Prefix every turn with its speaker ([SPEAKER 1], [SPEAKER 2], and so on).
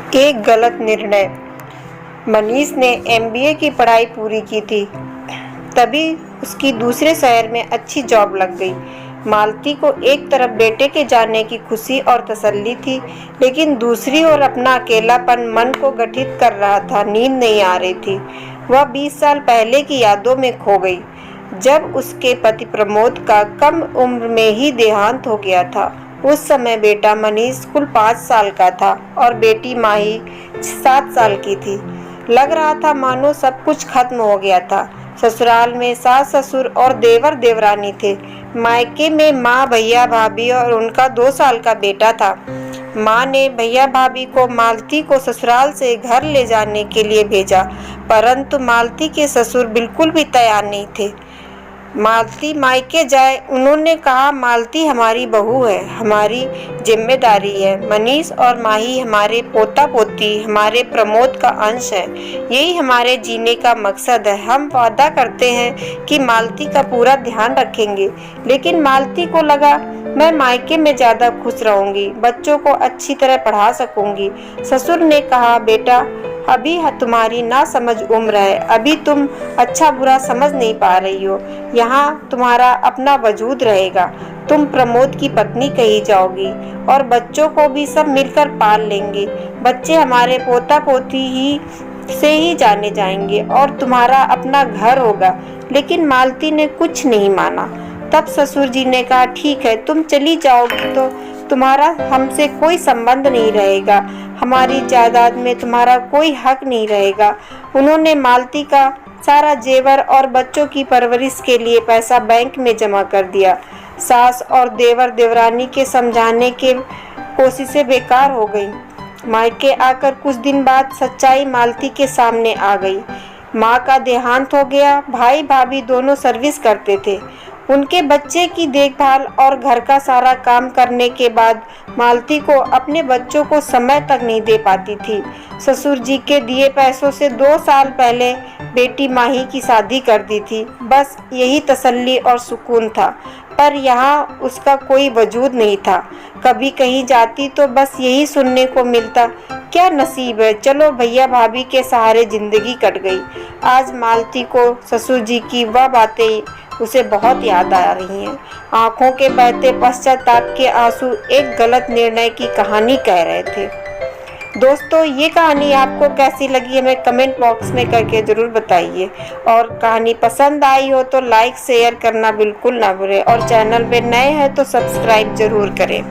[SPEAKER 1] एक गलत निर्णय। मनीष ने एमबीए की पढ़ाई पूरी की थी, तभी उसकी दूसरे शहर में अच्छी जॉब लग गई। मालती को एक तरफ बेटे के जाने की खुशी और तसल्ली थी, लेकिन दूसरी ओर अपना अकेलापन मन को गठित कर रहा था। नींद नहीं आ रही थी। वह 20 साल पहले की यादों में खो गई, जब उसके पति प्रमोद का कम उम्र में ही देहांत हो गया था। उस समय बेटा मनीष कुल 5 साल का था और बेटी माही 7 साल की थी। लग रहा था मानो सब कुछ खत्म हो गया था। ससुराल में सास ससुर और देवर देवरानी थे। मायके में माँ, भैया, भाभी और उनका 2 साल का बेटा था। माँ ने भैया भाभी को मालती को ससुराल से घर ले जाने के लिए भेजा, परंतु मालती के ससुर बिल्कुल भी तैयार नहीं थे। मालती मायके जाए। उन्होंने कहा, मालती हमारी बहू है, हमारी जिम्मेदारी है। मनीष और माही हमारे पोता पोती, हमारे प्रमोद का अंश है। यही हमारे जीने का मकसद है। हम वादा करते हैं कि मालती का पूरा ध्यान रखेंगे। लेकिन मालती को लगा, मैं मायके में ज्यादा खुश रहूंगी, बच्चों को अच्छी तरह पढ़ा सकूंगी। ससुर ने कहा, बेटा अभी तुम्हारी ना समझ उम्र है, अभी तुम अच्छा बुरा समझ नहीं पा रही हो। यहाँ तुम्हारा अपना वजूद रहेगा, तुम प्रमोद की पत्नी कही जाओगी और बच्चों को भी सब मिलकर पाल लेंगे। बच्चे हमारे पोता पोती ही से ही जाने जाएंगे और तुम्हारा अपना घर होगा। लेकिन मालती ने कुछ नहीं माना। तब ससुर जी ने कहा, ठीक है, तुम चली जाओगी तो तुम्हारा हमसे कोई संबंध नहीं रहेगा, हमारी जायदाद में तुम्हारा कोई हक नहीं रहेगा। उन्होंने मालती का सारा जेवर और बच्चों की परवरिश के लिए पैसा बैंक में जमा कर दिया। सास और देवर देवरानी के समझाने के कोशिशें बेकार हो गई। मायके आकर कुछ दिन बाद सच्चाई मालती के सामने आ गई। माँ का देहांत हो गया। भाई भाभी दोनों सर्विस करते थे। उनके बच्चे की देखभाल और घर का सारा काम करने के बाद मालती को अपने बच्चों को समय तक नहीं दे पाती थी। ससुर जी के दिए पैसों से 2 साल पहले बेटी माही की शादी कर दी थी। बस यही तसल्ली और सुकून था, पर यहाँ उसका कोई वजूद नहीं था। कभी कहीं जाती तो बस यही सुनने को मिलता, क्या नसीब है, चलो भैया भाभी के सहारे जिंदगी कट गई। आज मालती को ससुर जी की वह बातें उसे बहुत याद आ रही हैं। आंखों के बहते पश्चाताप के आंसू एक गलत निर्णय की कहानी कह रहे थे। दोस्तों, ये कहानी आपको कैसी लगी हमें कमेंट बॉक्स में करके ज़रूर बताइए, और कहानी पसंद आई हो तो लाइक शेयर करना बिल्कुल ना भूलें, और चैनल पे नए हैं तो सब्सक्राइब ज़रूर करें।